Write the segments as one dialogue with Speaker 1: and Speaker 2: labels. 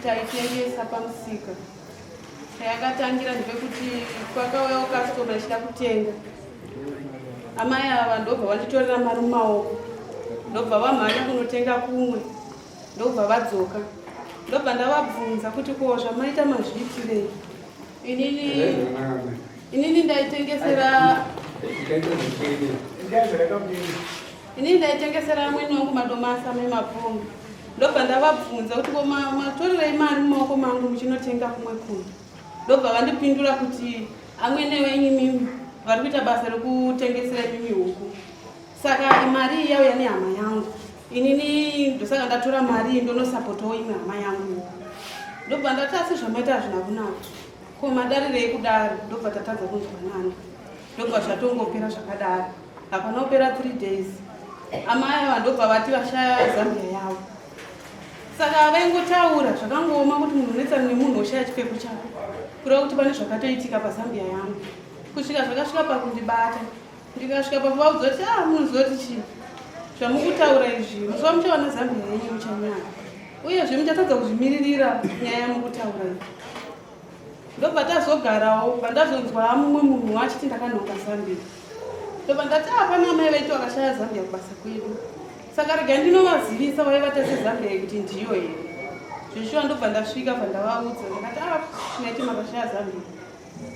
Speaker 1: taitengesa pamusika. Yakatangira ndepekuti kwakauya customer achida kutenga. Amai ava ndobva vanditorera mari mumaoko. Ndobva vamhanya kunotenga kumwe. Ndobva vadzoka. Ndobva ndavabvunza kuti ko zvamaita mazviitirei. Inini ndaitengesera amweni wangu madomasi amemapongo. Ndobva ndavabvunza kuti ko matorerei mari mumaoko mangu muchinotenga kumwe kumwe. Ndobva vandipindura kuti amwene wenyu mimi vari kuita basa rekutengesera mimi huku. Saka mari yauya nehama yangu. Inini ndosaka ndatora mari ndonosapotawo imwe hama yangu. Ndobva ndati asi zvamaita hazvina kunaka. Ko madarirei kudaro. Ndobva tatadza kunzwanana. Ndobva zvatongopera zvakadaro. Hapana kupera 3 days. Amai ava ndobva vati vashaya Zambia yavo. Saka vaingotaura zvakangooma kuti munhu unetsana nemunhu oshaya chipfeko chako. Kureva kuti pane zvakatoitika paZambia yangu. Kusvika zvakasvika pakundibata. Ndikasvika pakuvaudza kuti munozoti chii. Zvamukutaura izvi musuva muchawana Zambia yenyu muchanyanya. Uyezve muchatadza kuzvimiririra nyaya yamukutaura izvi. Ndobva tazogarawo pandazonzwa mumwe munhu achiti ndakanhonga Zambia. Ndobva ndati hapana amai vedu vakashaya Zambia kubasa kwedu. Saka rega ndinovazivisa vaivata seZambia kuti ndiyo here. Zveshuwa ndobva ndasvika pandavaudza ndakati naiti makashaya Zambia.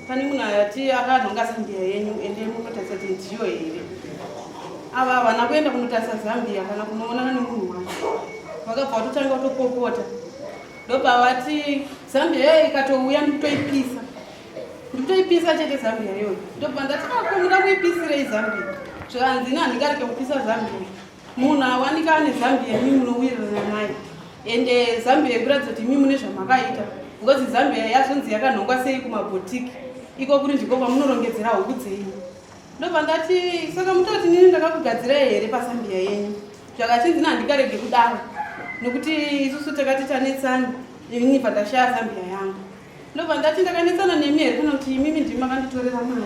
Speaker 1: Pane munhu ati akanhonga Zambia yenyu ende munotarisa kuti ndiyo here. Ava havana kuenda kunotarisa Zambia kana kunoonana nemunhu wacho. Vakabva vatotanga kutopopota. Ndobva vati Zambia ikatouya ndikutoipisa. Ndikutoipisa chete Zambia iyoyo. Ndobva ndati ko muda kuipisirei Zambia. Zvanzi handingareke kupisa Zambia. Munhu awanika ane Zambia mimi munowirirana naye. Ende Zambia ikuratidza kuti mimi mune zvamakaita. Ngozi Zambia yazonzi yakanhongwa sei kumabhotiki. Iko kuri ndiko kwamunorongedzera huku dzenyu. Ndobva ndati saka mutoti nini ndakakugadzirai here paZambia yenyu. Zvakachinzi handingarege kudaro. Nokuti isusu takati tanetsana. Inini pandashaya Zambia yangu. Ndobva ndati ndakanetsana nemi here kana kuti mimi ndimi makanditorera mari.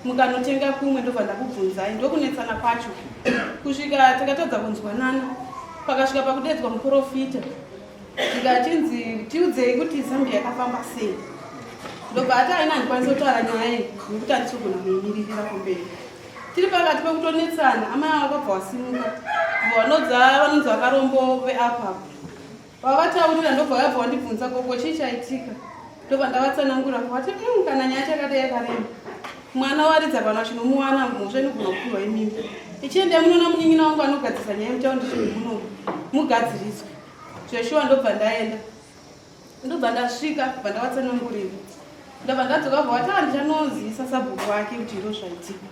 Speaker 1: Mukanotenga kumwe ndobva ndakubvunzai ndokunetsana kwacho. Kusvika takatadza kunzwanana. Pakasvika pakudedzwa muprofita. Tikachinzi tiudzei kuti Zambia yakafamba sei. Ndobva ati haina handikwanisa kutaura nyaya iyi nekuti handisogona kuimiririra kumberi. Tiri pakati pekutonetsana amai vakabva vasimuka. Vanonzi vakarombo veapapo. Vavataurira ndobva vabva vandibvunza koko chii chaitika. Ndobva ndavatsanangura vati kana nyaya chakadai yakarema. Mwana waridza kana chinomuwana mhosva inogona kupirwa imimi. Ichienda munona munyin'ina wangu anogadzirisa nyaya muchaundi muno mugadziriswe. Zveshuwa ndobva ndaenda. Ndobva ndasvika bva ndavatsanangurira. Ndobva ndadzoka vati handichanozivisa sabhuku wake kuti ndo zvaitika.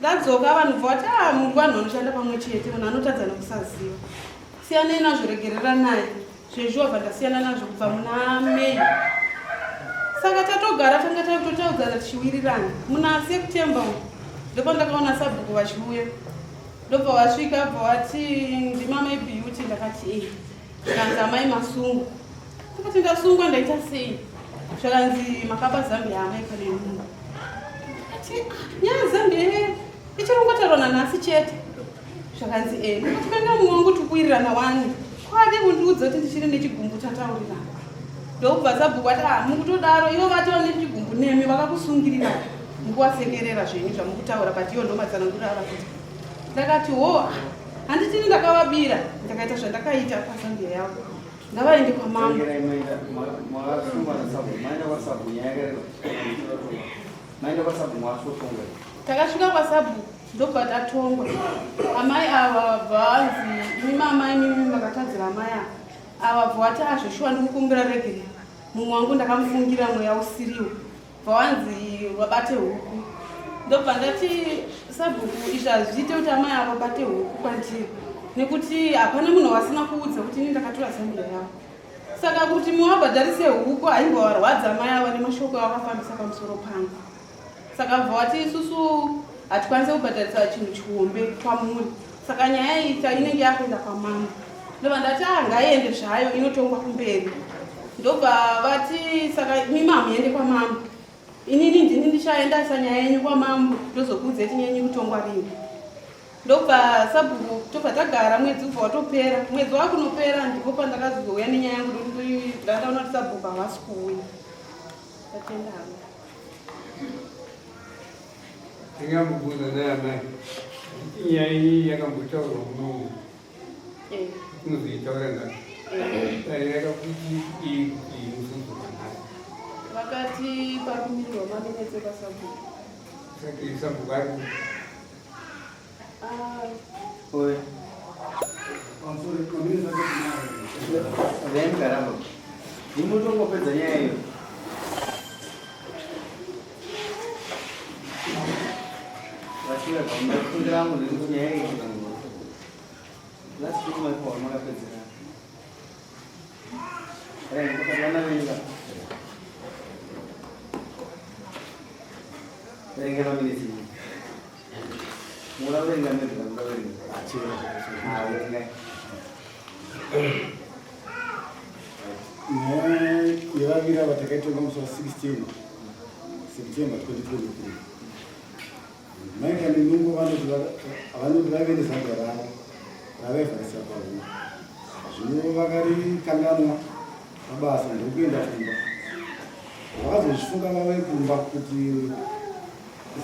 Speaker 1: Ndadzoka vanhu vati munhu vanhu vanoshanda pamwe chete munhu anotadza nekusaziva. Siyanai nazvo regerera naye. Zveshuwa bva ndasiyana nazvo kubva muna Mei. Saka tatogara tanga takutotaudzana tichiwirirana. Muna September ndipo ndakaona sabhuku vachiuya. Ndobva vasvika bva vati ndimamai Beauty ndakati zvakanzi amai masungu. Ndakati ndasungwa ndaita sei? Zvakanzi makapa Zambia amai kane munhu. Ndakati nyaya Zambia ichirongotaurwa nhasi chete. Zvakanzi ndakati kanga mumwe wangu tikuwirirana wani. Kwade kundiudza kuti ndichiri nechigumbu tataurirana. Ndobva sabhuku ati mukutodaro ivo vatova nechigumbu nemi vakakusungirira mukuvasekerera zvenyu zvamukutaura pati iyo ndomatsanangura ava kuti. Ndakati handitini ndakavabira ndakaita zvandakaita paZambia yavo. Ngavaende kwamambo. Takasvika pasabhuku ndobva tatongwa. Amai ava bvanzi imimi amai mimi makatadzira amai ava bvati zveshuwa ndikukumbira regerera. Mumwe wangu ndakamufungira mweya usiriwo. Bvanzi wabate huku. Ndobva ndati sabhuku izvi hazviite kuti amai ava bate huku kwandiri. Nekuti hapana munhu wasina kuudza kuti ini ndakatora Zambia yavo. Saka kuti muwabhadharise huku haimbovarwadza amai ava nemashoko avakafambisa pamusoro pangu. Saka bvati isusu hatikwanise kubhadharisa chinhu chihombe kwamuri. Saka nyaya iyi inenge yakuenda kwamama. Ndobva ndati ngaiende zvayo inotongwa kumberi. Ndobva vati saka mimi hamuende kwamama. Inini ndini ndichaendesa nyaya yenyu kwamama ndozokuudzai kuti nyaya yenyu kutongwa rini. ndobva sabhuku tobva tagara mwedzi ubva watopera mwedzi wakunopera ndipo pandakazouya nenyaya yangu ndataona kuti sabhuku havasi kuuya tatenda havo
Speaker 2: ndingamubvunza naamai nyaya iyi yakambotaurwa munomu kunozoitaura ngati yakakuti musunzo kanhai
Speaker 1: vakati pari kumirirwa maminetse pasabhuku
Speaker 2: saka sabhuku ari
Speaker 3: Oi. Vem, caramba. E muito uma coisinha aí. Acho que é bom. Um gramo de cozinha aí. Lá se tu vai pôr uma coisinha. É, então tá lá na linha. Vem que não me disse. Mula venga me mula venga. Venga.
Speaker 4: Yavavira vatakaita pamusi wa16 September 2023 maika nenungo vanoti vave nezambia ravo ravaivharisa pahuma zvino vakarikanganwa mabasa ndokuenda kumba vakazozvifunga vave kumba kuti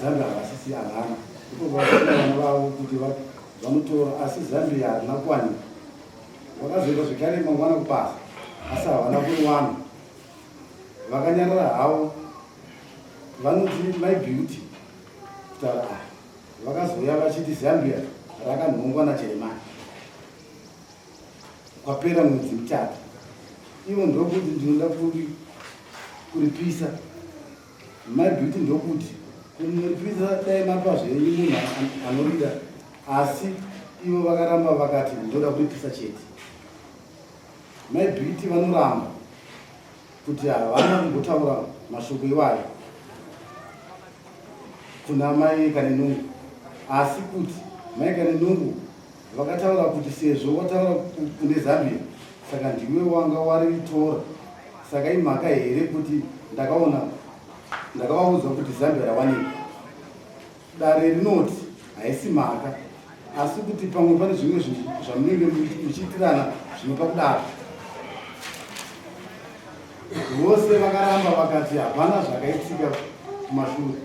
Speaker 4: zambia havasisi havana vana vavo kuti vanotora asi zambia harina kwani vakazoenda zvekare mangwana kubasa asi havana kuwana vakanyarara havo vanoti my beauty kutaura vakazoya vachiti zambia rakanhongwa najeremani kwapera mwedzi mitatu ivo ndokuti ndinoda kuripisa my beauty ndokuti kuniripisa dai mapa zvenyu munhu anorida asi ivo vakaramba vakati ndoda kuripisa chete my beauty vanoramba kuti havana kumbotaura mashoko iwayo kuna mai kanenungu asi kuti mai kanenungu vakataura kuti sezvo wataura kune zambia saka ndiwe wanga waritora saka imhaka here kuti ndakavaudza kuti zambia rawanika dare rinoti haisi mhaka asi kuti pamwe pane zvimwe zvamunenge muchiitirana zvinopa kudaro vose vakaramba vakati hapana zvakaitika kumashure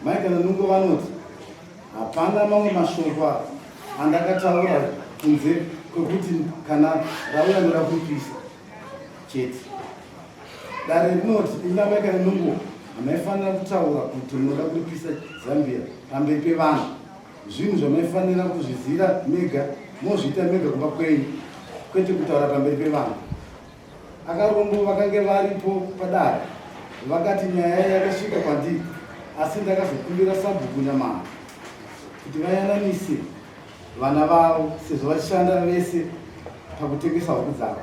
Speaker 4: maikana nungo vanoti hapana mamwe mashoko andakataura kunze kwekuti kana rauya ndoda kuripisa chete dare rinoti ina maikana nungo hamaifanira kutaura kuti munoda kuripisa zambia pamberi pevanhu zvinhu zvamaifanira kuzvizira mega mozviita mega kumba kwenyu kwete kutaura pamberi pevanhu akarombo vakange varipo padare vakati nyaya yakasvika kwandiri asi ndakazokumbira sabhuku nyamana kuti vayananise vana vavo sezvo vachishanda vese pakutengesa huku dzavo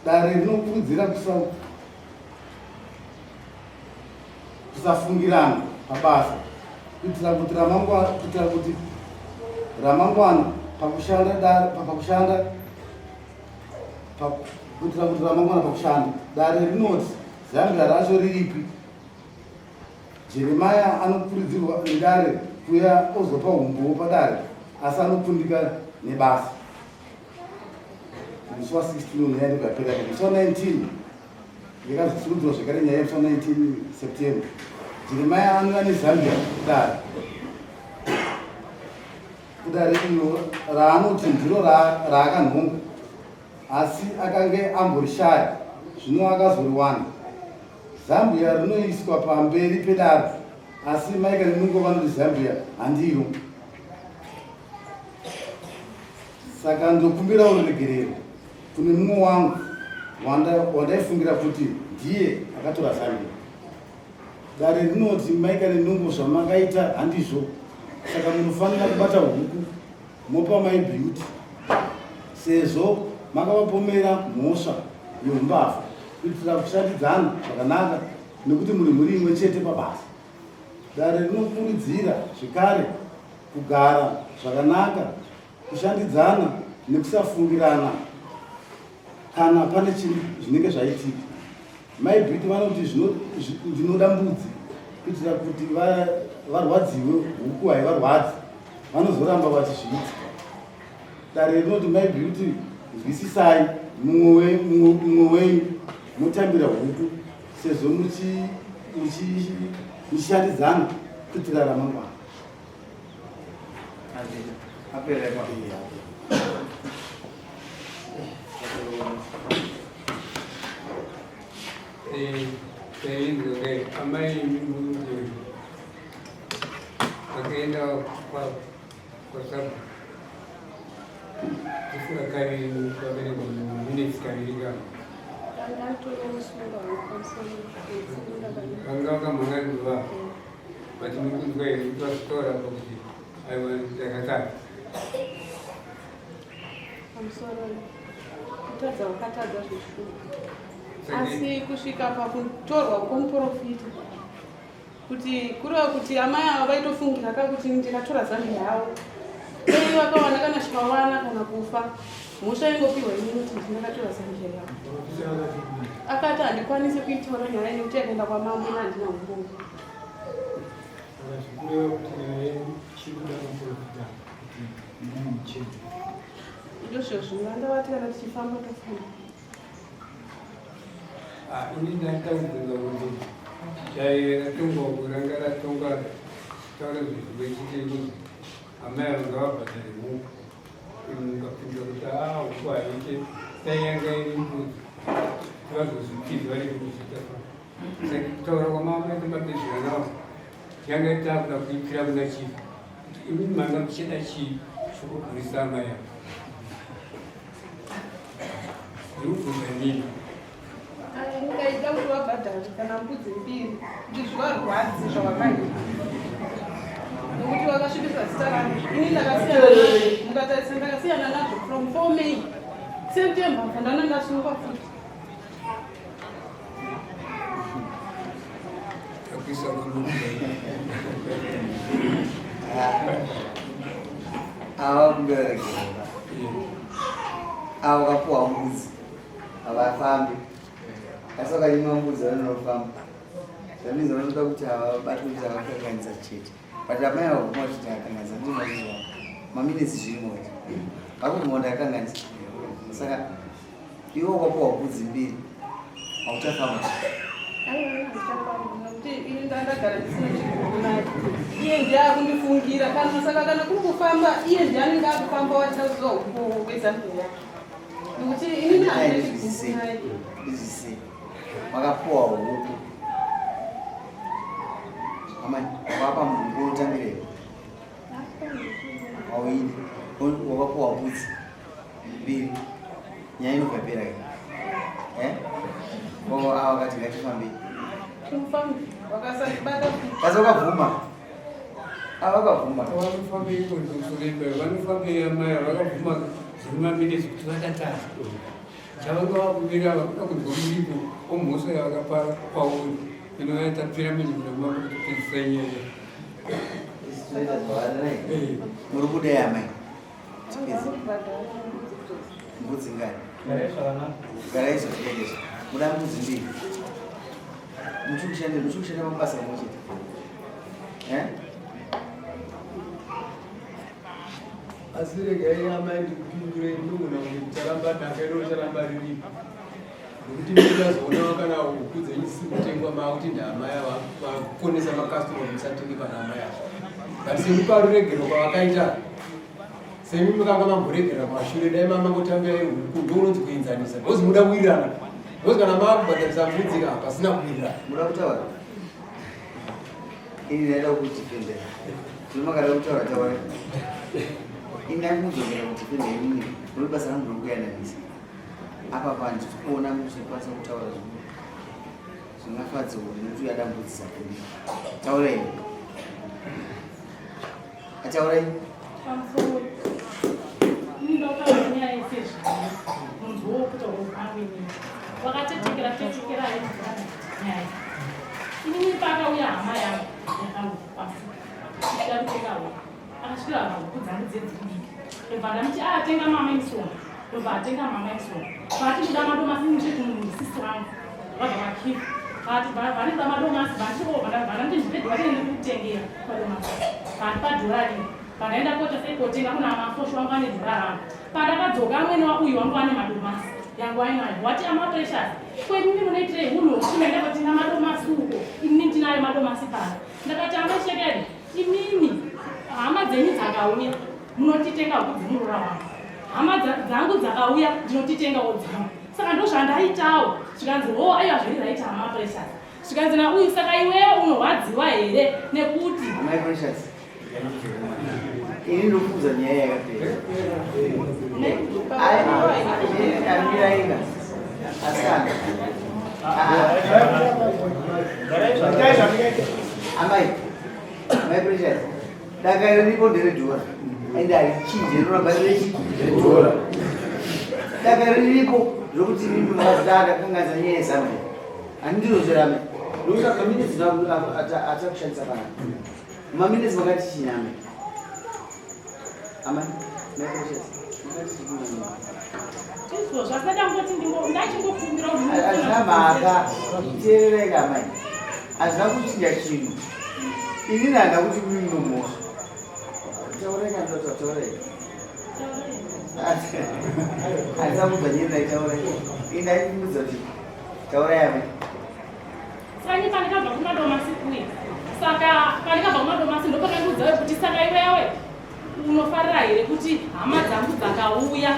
Speaker 4: dare rinokurudzira kusafungirana pabasa kuitira kuti ramangwana pakushanda dare rinoti zambia racho riripi jeremaya anokurudzirwa nedare kuya ozopa umbowo padare asi anokundika nebasa musi wa16 nyaya ndikapera musi wa19 ndikazosuludzwa zvekare nyaya yemusi wa19 September jeremaya anouya nezambia kudare iro raanoti ndiro raakanhonga asi akange amborishaya zvino akazoriwana zambia rinoiswa pamberi pedare asi maika nenungo vanoti zambia handiro saka ndokumbira uregerero kune mumwe wangu wandaifungira kuti ndiye akatora zambia dare rinoti maika nenungo zvamakaita handizvo saka munofanira kubata huku mopa my beauty sezvo makavapomera mhosva yombavha kuitira kushandidzana zvakanaka nekuti muri muri imwe chete pabasa dare rinokurudzira zvekare kugara zvakanaka kushandidzana nekusafungirana kana pane chinhu zvinenge zvaitika my beauty vanoti ndinoda mbudzi kuitira kuti varwadziwe huku haivarwadzi vanozoramba vachizviita. Dare rinoti maybe kuti nzwisisai mumwe wenyu mutambira huku sezvo muchishandidzana kuitira ramangwana.
Speaker 2: Amai Mbudzi wakaenda kwasabu kufura kari kwabereka minutes kavirika vanga vakamhanga kuva vatimikudzwa here kuti vasitaura pakuti aiwa ndakatata
Speaker 1: kutadza wakatadza zvishuru asi kusvika pakutorwa kwomuprofita kuti kureva kuti amai ava vaitofungira kakuti ndikatora zambia yavo ei vakawana kana chikawana kana kufa mhosva ingopiwa ini kuti ndinakatora zambia yavo akati handikwanisi kuitora nyaya nekuti yakaenda kwamambo nandina umbongo ndozvo zvingandavati kana tichifamba tofamba
Speaker 2: ini ndataudzinga kuti ratonga ratonga taura zvechite kuti amai vanga vabhadhare huku mukapinda kuti huku haite taiyanga iri mbudzi tivazozvipidzi vari kuzvita saka kutaura kwamamai tamabezvira navo yanga itakuda kuipira kuna chifu kuti imi manga muchida chii chokugurisa amai avo ndikubvunza nini
Speaker 1: ndingaita kuti wabhadhara kana mbudzi mbiri kuti zvivarwadzi zvawakaita nokuti wakasvibisa zita rano ini ndakasiyana ndakasiyana nazvo from 4 May September pandana ndasungwa futi
Speaker 2: akuisa mamuka
Speaker 3: avakuberekera avo vakapuwa mbudzi havafambi asi vakanyima mbudzi vanofamba zvaninzi vanoda kuti havabati kuti havakanganisa chete but amai avakuma kuti havakanganisa ndinoaiwa maminitsi zvirimo vakuti maonda akakanganisa saka ivo ukapuwa mbudzi mbiri hauchafamba
Speaker 1: ini ndandagara ndisina chikunaye iye ndiakundifungira kana saka kana kuri kufamba iye ndianenge akufamba wachaziva kwezambia nokuti ini naizvizise
Speaker 3: vakapuwa huku vapa munhu utambirei auini wakapuwa mbudzi mbiri nyaya inobvapera vavo ava vakati ngatifambei kasi vakabvuma ava vakabvuma
Speaker 2: vanofambei kuzurembe vanofambei amai vakabvuma zvimaminitsi kuti vatatata chavanga vakuvira vakuda kunzwa muripo omhoso yavakapara kwauri inovatapira munyika kuti nyaya
Speaker 3: muri kudai amai mbudzi ngani garaizozviendesa muda mbudzi mbiri muchikushanda mabasa rimwechete
Speaker 2: asi regai amai ndikupindure ndogona kuti charamba nhakairo charamba riripo nokuti mirazoonao kana huku dzenyu sikutengwa makuti ndaamai vakonesa makastoma musatengi pana amai avo but semukaruregero kwavakaita semi mukanga mamboregera kwashure dai mamangotambirai huku ndounonzi kuenzanisa bhozi muda kuwirirana bhozi kana maakubhadharisa mbudzi ka pasina kuwirirana
Speaker 3: muda kutaura ini naida kutipendera tinomakada kutaura taura ini akuzongera kutipendera imuni muri basa rangu rokuyananisa apa panhu tikuona muchikwanisa kutaura zvingafadza kuti nokuti uyadambudzisa kudi taurai ataurai
Speaker 5: wakatetekera ini pakauya hama yangu yakaupasidakutekawo akasvira vakudzangu dzedzidiki ndobva ndamuti atenga mama isona ndobva atenga mama isona vati kuda madomasi mucheti musisi wangu vabva vakipa vati vane kuda madomasi vandichivandandindipedhi vatende kutengera madomasi vati padhorari Pandaenda kocha sei kotenga kuna mafosho wangu ane dhara. Pandakadzoka amweni uyu wangu ane madomasi. Yangu ainayo. Wati ama pressure. Kwenyu munoitire huno kunaenda kotenga madomasi uko. Ini ndinayo madomasi pana. Ndakati amashekeri. Imini hama dzenyu dzakauya munotitenga huku dzimurora wangu. Hama dzangu dzakauya dzinotitenga wodzangu. Saka ndozvandaitawo. Zvikanzi aiwa zvirizaita hama pressure. Zvikanzi na uyu saka iwewe unorwadziwa here nekuti
Speaker 3: hama pressures. Ini ndokuudza nyaya yakapera. Amirainga. Asana. Amai. My precious. Daka riripo nderejora. Ende alichinje roramba rechijora. Daka riripo zvokuti rindu mazada kangaza nyaya zame. Andiro zverame. Ndokuti maminitsi atakushandisa pana. Maminitsi makati chinyame. Amai. My precious.
Speaker 5: izvo zvasada ngoti ndachingofumira
Speaker 3: azvina mhaka teerereka amai. Azvina kuchinja chinhu. Ini ndanga kuti kuri munomosha. Taureka ndota taureka. Azamudza nyenda itaureka. Ina imudza kuti taureka yame.
Speaker 5: Sani panikabva kumadomasi kuya. Saka panikabva kumadomasi ndopakandiudza kuti saka iwewe unofarira here kuti hama dzangu dzakauya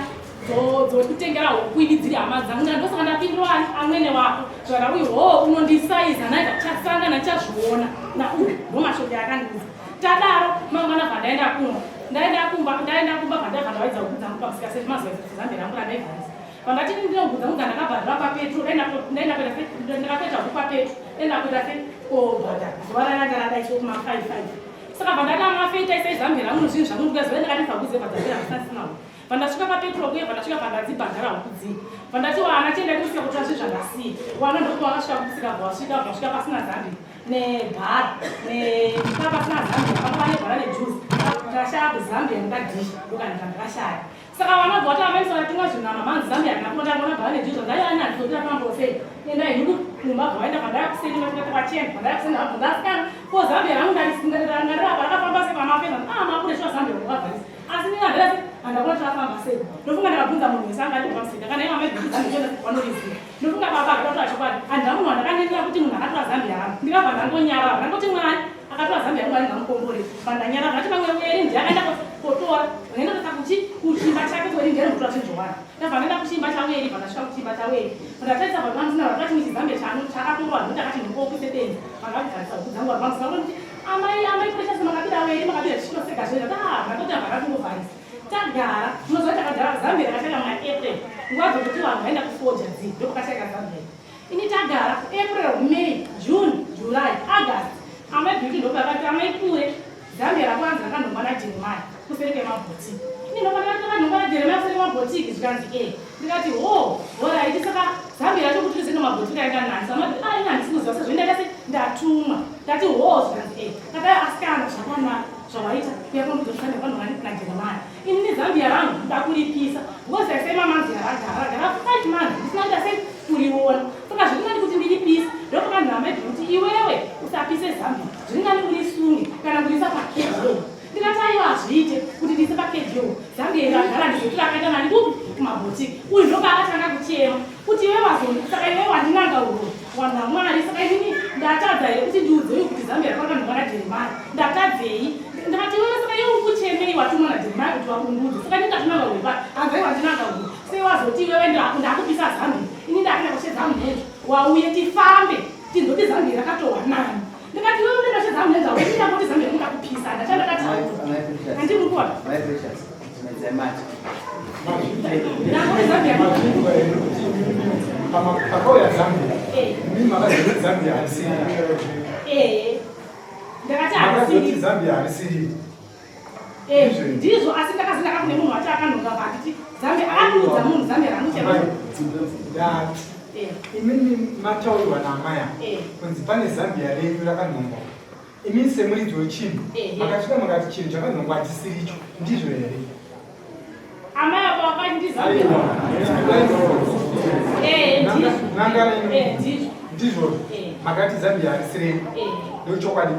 Speaker 5: dzokutengera huku ini dziri hama dzangu ndosaka ndapindura amwene wako zvara uyu unondisaiza naita chasangana chazviona nauyu ndomashoko yakandiudza tadaro mangwana bvandaenda kumba ndaenda kumba bvandaidza huku dzangu pamusika seti mazazambe rangu randaivharisa pandati ndinogudza mudza ndakabhadhira papetro ndakapedza huku papetro endakuita sekobhadha zuva rananga radaiswa kuma55 saka pandati amafeita isaizambe rangu zvinhu zvamundukaziva ndakatibvakuze bhadhira musasinawo pandasvika papetro kuye pandasvika pandadzibhadhara hukudzii pandati wana tienda kusvika kutora zvinhu zvandasiya wana ndokuti wakasvika kumusika bvasvika pasina zambi nebhara pasina zambi akangova nebhara nejuzi ndashaya zambia ndakadhisha ndokaenda ndakashaya saka wana bvati amaisora tumwe zvinhu namamanzi zambia akana kunotangona bhara nejuzi ndaiani handizotira pambosei enda henyu kumba bvaenda pandayakuseni masvika pachena pandayakuseni abvundasikana ko zambia rangu ndarisindarirangarira parakafamba sepamapena makureshiwa zambia wakabvarisa asi ndingandirasi handakona chafamba sei ndofunga ndakabvunza munhu wese angati pamusika kana iva maibvizambia vanoriziva ndofunga baba akatora chokwadi handamunhu wandakandirira kuti munhu akatora zambia rangu ndikabva ndangonyarara ndangoti mwari akatora zambia rangu aringamukombore pandanyarara ndati pamwe mweri ndiyakaenda kotora ndaendotasa kuchimba chake kweri ndiyani kutora chinzvowani ndabva ndaenda kuchimba chaweri pandasvika kuchimba chaweri pandatarisa papamusina vakati misi zambia chakatorwa ndokuti akati ndikokuise benzi vangakugarisa huku dzangu vari pamusina kuti amai precious makabira weri makabira chinoseka zveza ndakoti havakatungovharisa tagara unoziva takagara zambia rakashaka maapril nguva dzokuti vanhu vaenda kufoja dzii ndokukashaka zambia ini tagara april may june july august amabhuti ndopakati amaikure zambia rakwanzi rakandongwa najeremaya kuseri kwemabhoti ini ndopaakandongwa najeremaya kuseri kwemabhotiki zvikanzi ndikati horaiti saka zambia racho kuti tizinge mabhoti kaenda nhansi amati ina handisikuziva sezvoindakase ndatumwa ndati zvikanzi katai asikana zvakanaka zvawaita kuyakondozoshanda vanhu vani najeremaya ini nezambia rangu ndakuripisa because I say mamanzi yaragara 5 months ndisina kuti asei kuriona saka zviringani kuti ndiripisa ndopakanhamedi kuti iwewe usapise zambia zviringani kurisunge kana kurisa pakedyo ndikati aiwa hazviite kuti ndise pakedyo zambia iragara ndizoti rakaita nani kupi kumabhotiki uyu ndopaakatanga kuchema kuti iwe wazoni saka iwewe wandinanga uroi wanhu vamwari saka inini ndatadza here kuti ndiudzei kuti zambia rakakandongwa najeremaya ndatadzei ndakati wewe saka iwe ukuchemei watumwa najeremaya kuti wakundudza saka ndingatunanga wepa hanzai wandinanga uri sei wazoti iwewe ndakupisa zambia ini ndakenda kushedzamu nezvo wauye tifambe tindoti zambia rakatohwa nani ndikati wewe unoenda shedzamu nenza weida kuti zambia ringakupisa ndachandakati handimukona
Speaker 2: pakauya zambia mimi makazoti zambia harisiri
Speaker 5: ndakati
Speaker 2: zambia harisiri
Speaker 5: ndizvo asi ndakazindaka kune munhu wacho akandonga vatiti zambia akandiudza munhu zambia ramuchema
Speaker 2: imini mataurirwa namaya kunzi pane zambia renyu rakandongwa imini semuridzi wechinhu makasvika makati chinhu chakandongwa hatisiricho ndizvo here
Speaker 5: amaya kwakati ndizambia
Speaker 2: ndizvo makati zambia harisireni ndochokwadi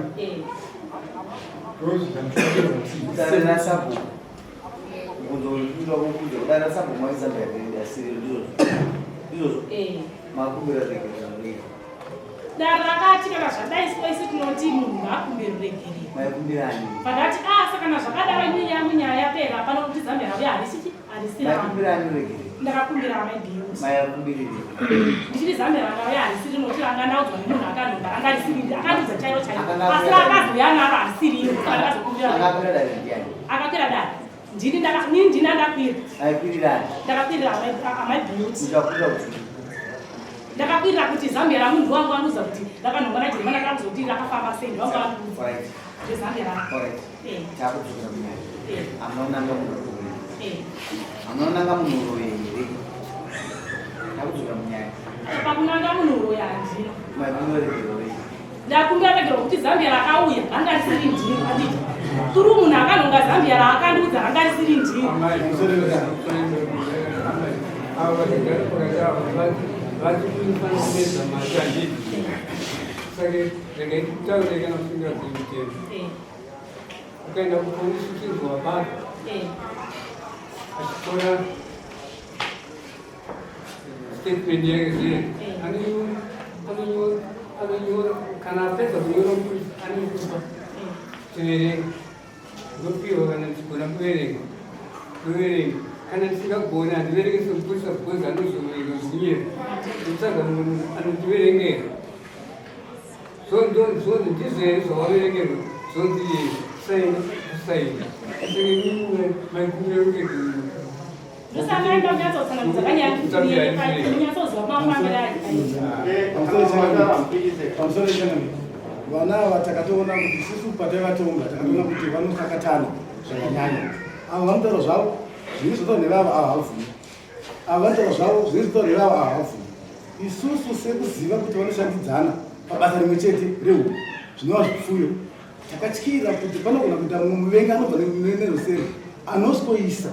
Speaker 3: Dana sabu. Mundo dana sabu mwanza mbele asili ndio. Makumbira rekeri.
Speaker 5: Darakati kana zvadai space tinoti munhu ngakumbirerekeri.
Speaker 3: Makumbirani.
Speaker 5: Pakati saka na zvakadaro nyaya yapera pano kuti Zambia ravi harisiri.
Speaker 3: Makumbirani rekeri.
Speaker 5: Ndakakumbira maibhiyo.
Speaker 3: Makumbirani.
Speaker 5: Ndichiti Zambia ravi harisiri noti angandaudzwa nemunhu akanonga angarisiri akandudza chairo chairo. Asi akazuyana apa harisiri akazokumbira.
Speaker 3: Akakwira dare ndiani.
Speaker 5: Akakwira dare. Ndini ndakwira.
Speaker 3: Aikwirira.
Speaker 5: Ndakakwirira maibhiyo.
Speaker 3: Ndakwira kuti
Speaker 5: ndakakwirira kuti Zambia ramunhu wangu anuza kuti rakanhonga naJeremani akazoti rakafamba sei wangu anuza. Zambia
Speaker 3: ra. Takudzura mnyaya. Amaonanga munhu. Amaonanga munhu here. Takudzura mnyaya.
Speaker 5: Pakunanga munhu yanzi.
Speaker 3: Maikumbira.
Speaker 5: Ndakumbira regero kuti Zambia rakauya hangarisiri ndini anditi. Turu munhu akanhonga Zambia raakandudza hangarisiri ndini.
Speaker 2: Vachikufanisa mashandidi sake rengaitaure kana kufinga kuitezi ukaenda kuponisukirwa bado achitora statement yake zile anonyora kana apedza kunyora anokupa tiverenga ndopiwa kana tichigona kuverenga kana tisingagona handiverenge semupurisa because anozozinyera nditsvaga munhu anotiverengera zonzi ndizvo here zvawaverengerwa zonzi saina kusaina senge maikumbireuke
Speaker 4: vana ava takatoona kuti isusu pataivatonga takatoona kuti vanokakatana zvakanyanya avo vanotaura zvavo zviri zvotonherava havabvumi ava vanotaura zvavo zviri zvotonherava havabvumi isusu sekuziva kuti vanoshandidzana pabasa rimwe chete rehuku zvinova zvipfuyo takatyira kuti panogona kuita mumwe muvengi anobva nerusere anospoisa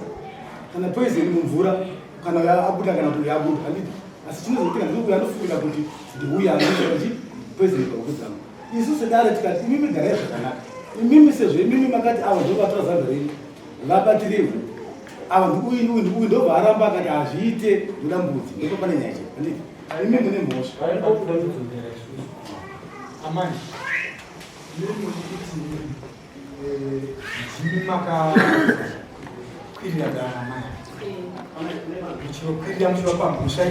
Speaker 4: kana poisoni mumvura kana abuda kana kuti yabuda handiti asi chinozoitika ndikuuya anofungira kuti ndiuya anoachi poisoni pakudzama isusu dare tikati imimi garai zvakanaka imimi sezvo imimi makati ava ndovatora Zambia renyu vabatirehwe ava uyu ndobva aramba akati hazviite ndoda Mbudzi ndipo pane nyaya chete handiti imi mune mhosva
Speaker 6: amani ndimi makakwirira dana maya muchivakwirira muchiva pamhosva ii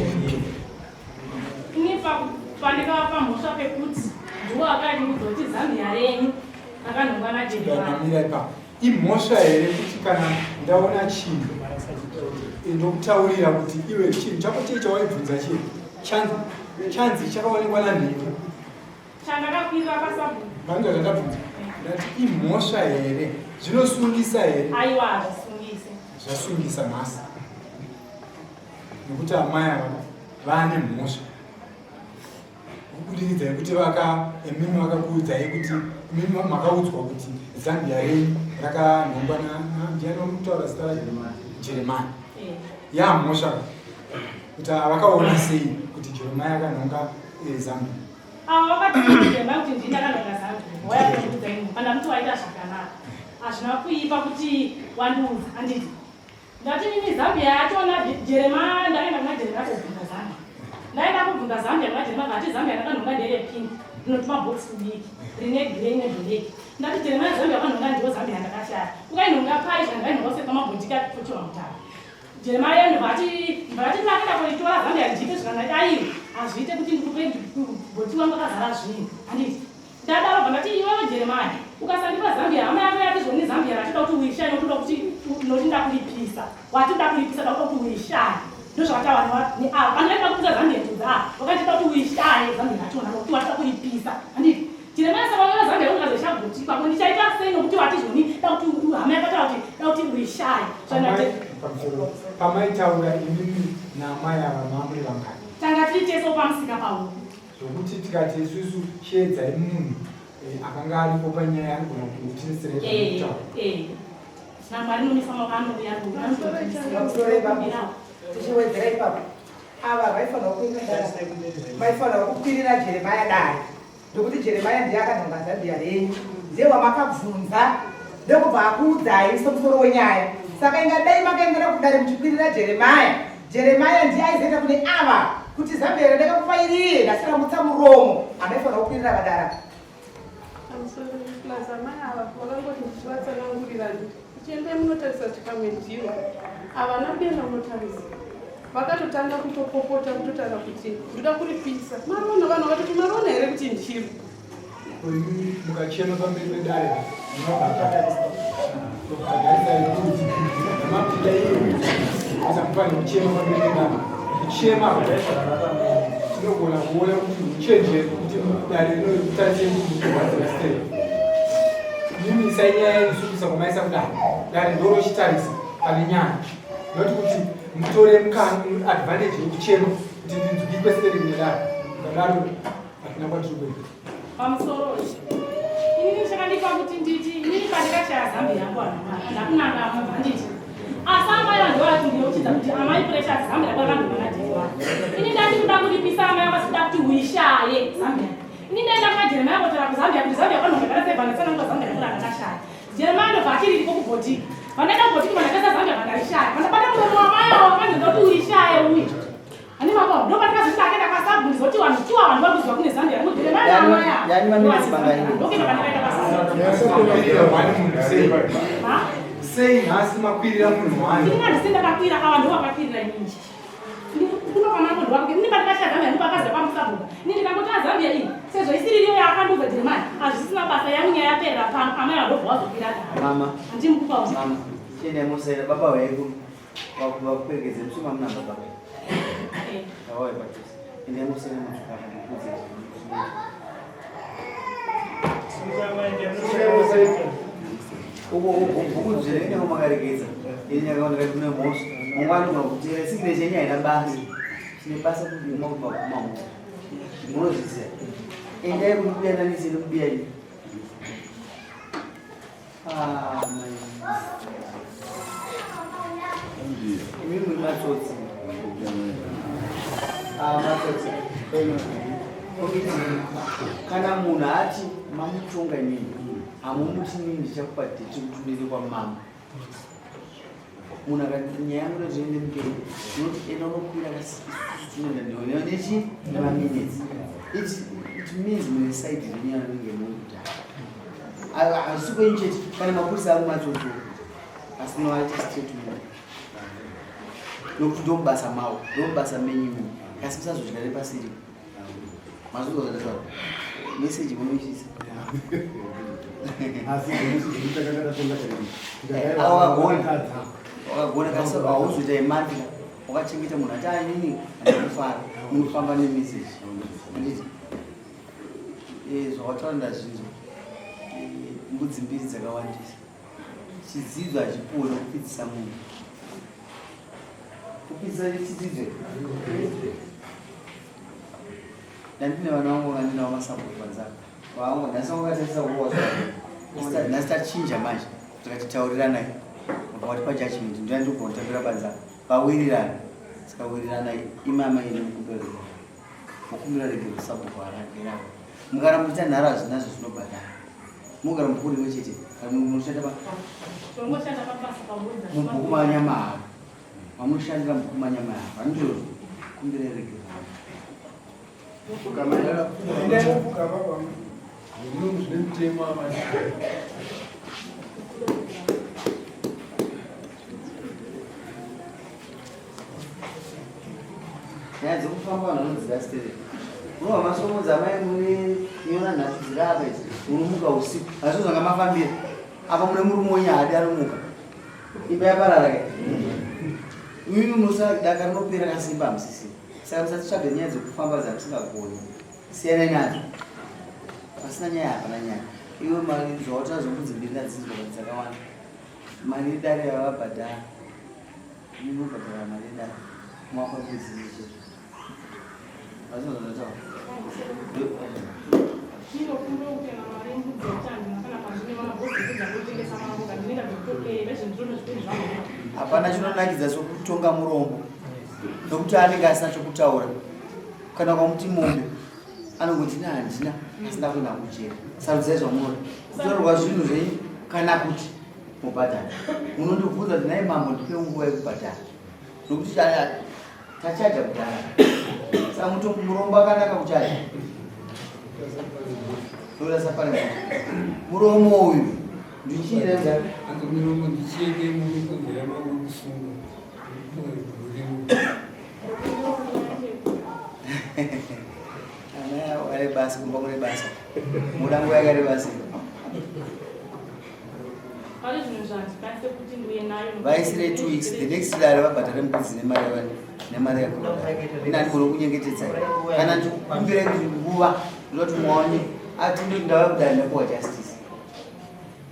Speaker 5: ini pandikava pamhosva pekuti ndiwo akanyudza kuti Zambia renyu akanhonga naJeremani
Speaker 6: ipapo imhosva here kuti kana ndaona chinhu ndokutaurira kuti iwe chinhu chako chii chawaibvunza chii chanzi chakaonekwa nanhiko
Speaker 5: chandakakwirira pasabu
Speaker 6: vanga zvandabvunza ndati imhosva here zvinosungisa here
Speaker 5: aiwa zvasungise
Speaker 6: zvasungisa nhasi nekuti amai ava vane mhosva kubudiridzai kuti emimi vakakuudzai kuti mimi makaudzwa kuti Zambia renyu rakanhongwa ndianomutaura zita raJeremani yamhosva kuti vakaona sei kuti Jeremani akanhonga Zambia
Speaker 5: vakati Jeremani kuti ndini akanhonga Zambia wayakuzaimu kana muti waita zvakanaka hazvina kuipa kuti wandiudza handiti ndati mimi Zambia yatona Jeremani ndakaenda kuna Jeremani kobvunza Zambia ndaenda kubvunza Zambia kuna Jeremani ngati Zambia rakanhonga nderepingi rinoti mabhokisi kudiki rine grey neblack ndati Jeremani Zambia akanhonga ndiwo Zambia ndakashaya ukainhonga pai zvandainhonga sekamabhodhika kutochiwa mutara Jeremani ndobati ndakada kuitora Zambia ndiite zvakanadaiwo hazviite kuti ndikupe bhoti wangu akazara zvinhu handiti ndadaro bhandati iwewe Jeremani ukasandipa Zambia hama yako yati zvoni Zambia ratida kuti uishaye notoda kuti notinda kulipisa watida kulipisa dakuda kuti uishaye ndozvakataurwa neavo vanoenda kupisa Zambia tudza wakatida kuti uishaye Zambia ratona nokuti watida kulipisa handiti Jeremani saka Zambia ukazoshabhuti pamwe ndichaita sei nokuti wati zvoni dakuti hama yakataura kuti dakuti uishaye
Speaker 6: pamaitaura imimi namai ava mamuri vangani
Speaker 5: tanga tiiteso pamusika pauku
Speaker 6: zvokuti tikati isusu sheedzai munhu akanga aripo panyaya anogona kutinisireza
Speaker 5: namwari nomifama vanouya
Speaker 7: tichiwedzera ipapo ava vaifanira kukwirira Jeremani dare ndokuti Jeremiah ndiye akadhamba Zambia renyu ndiye wamakabvunza ndokubva akuudzai somusoro wenyaya. Saka ingadai makaendera kudare muchikwirira Jeremiah ndiye aizoenda kune ava kuti Zambia ndakakufairire ndasiramutsa muromo amaifanira kukwirira vadara.
Speaker 1: Amai ava vakangoti ndichivatsanangurira tichiende munotarisa chikamwe ndivo havana kuenda munotarisa vakatotanga kutopopota kutotara kuti ndoda kuripisa marona vanhu vakati marona here kuti ndiro
Speaker 6: mukachema pamberi pedare kuchema pamberi pedare kuchema tinogona kuona kuti uchenje kuti dare rinotarise kuti mimisa inyaya yekusukisa kwamaisa kudare dare ndorochitarisa pane nyaya noti kuti mutore advantage yekuchema kuti ndinzwikwe seri nedare ukadaro hakuna kwatiri kuenda
Speaker 5: pamusoro inini chakandipa kuti nditi inini pandikashaya Zambia yangu ndakunanga mubhanditi asi amai vanhu vati ndinochidza kuti amai pressure Zambia kwavanhu vanadhiwa ini ndati kuda kuripisa amai vakasida kuti uishaye Zambia ini ndaenda kuna Jeremiah kotora kuzambia kuti Zambia kwanogara sevanasana kwa Zambia kura akashaya Jeremiah ndobva achiri iko kubhodhiki vandaenda kubhodhiki vandakaisa Zambia vandarishaya vandabata muromo wamai avo vakanzwa kuti uishaye uyu ani mama ndo patakazvina akaenda kwasabu ndizoti vanhu tuwa vanhu vakuzwa kune Zambia kuti Jeremiah amaya
Speaker 3: yani maminitsi mangani
Speaker 5: ndoke ndakaenda kwasabu
Speaker 6: sei nhasi makwirira munhu wani
Speaker 5: ndingadisindakakwira ava ndo vakakwirira inini ini pandikashaya Zambia ndipakaza pamusabuka ini ndikangoti Zambia iyi sezvo isiri iriyo yakanduza Jeremiah hazvisina basa yangu nyaya yapera pano amai vadobva vazokwira
Speaker 3: mama
Speaker 5: handimukupa
Speaker 3: mama tiende musaira baba weku vakupegedze musuma muna baba awai patisi ende musaira masukaka ndikudze ukuzvirenga mumakaregedza ini nyakaoneka kune mhosva mungwani unokutera sikire chenyu haina basa chine basa kuguma kubva kumamu munozvisiya endai kukuyananise nokubiya ini imi muri matsotsi matsotsi kana munhu ati mamutonga nini hamumuti nini ndichakupa dheti kuti uende kwamama munhu akati nyaya yangu ndozoende mberi noti enda unokwira kasinoenda ndionewa nechi nemaminitsi it means mune saidi renyaya nenge munguta hazisi kwenyu chete kana mapurisa angu matsotso asi noati statement nokuti ndomubasa mawo ndomubasa menyumu kasi musazvotyare pasiri mazvozvataura meseji munoishisa wakagona kasi hauzoita imandla wakachengeta munhu ati anini andikufara munofamba nemeseji anditi zvawataura ndazvinzo mbudzi mbiri dzakawandisa chidzidzo hachipuwe nokupitsisa munhu kupitsisa nechidzidzo ndandine vana vangu vandinawo masapoti panzaka vangu ndasangakatarisa uwa nhasi tachinja manje takatitaurirana pakati pajudgment ndandikugotambira panzaka vawirirana saka wirirana imama ine mukumbira rege kusapoti aragerako mukaramboita nharo hazvinazvo zvinobhadhara mugara mukuri imwe chete munoshanda mubhukumanyamahara vamushandira mubhukumanyamahara vandio kumbira rege nyaya dzekufamba vanhu vanodzidastere unova masomodza amai mune niona nhasi dziri apa idzi munomuka usiku asi zvanga mafambira apa mune murume wenyahadi anomuka imba yapararake mimi munosadaka rinopera kasimba hamusisiri saka musatitsvaga nyaya dzekufamba dzamusingagoni siyana nadzo pasina nyaya hapana nyaya iwe mari zvautaura zvembudzi mbiri nadzidzo dzakawanda mari idare yavabhadhara inobhadhara mari idare mwakwakudziiche azvinozvataura hapana chinonakidza sokutonga murombo nokuti anenge asina chokutaura kana kwamuti mombe anongoti handina asina kuenda kuchera sarudzai zvamunoda kutorwa zvinhu zvenyu kana kuti mubhadhara munondobvunza kuti nai mambo ndipe nguva yekubhadhara nokuti tachaja kudhara saka murombo akanaka kuchaja ndodasafanira muromo uyu ndichirenza
Speaker 2: miromo ndichieke mumikonzera mangu kusunga
Speaker 3: ana wale basi kumba kule basi mudangu yakare basi vaisire 2 weeks the next day vabhadhare mbudzi nemari yakona inani muno kunyengetedza kana ndikukumbire nguva ndinoti muone ati ndoti ndava kudai ndapuwa justice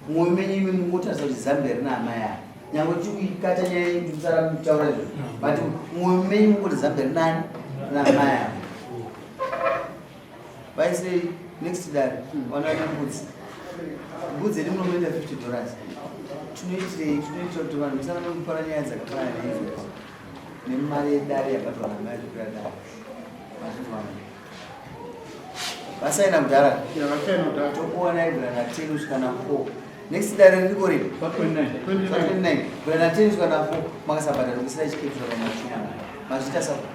Speaker 3: mwoyo menyu imi mungotaridza kuti Zambia rina hama yayo nyange tikuikata nyaya ndikusara kutaura izvo but mwoyo menyu mungoti Zambia rina hama yayo vaisire next day wanaona mbudzi yedu munoenda $50 tinoitirei kuti vanhu musana nokupara nyaya dzakafanana neizvo nemari yedare yabatwa namai kukura dare vasaina kudhara tokuona igurana 10 kusvika na 4 next dare ririko rei 29 gurana 10 kusvika na 4 makasabhadhara kusira chiketura pamachuma mazvita sako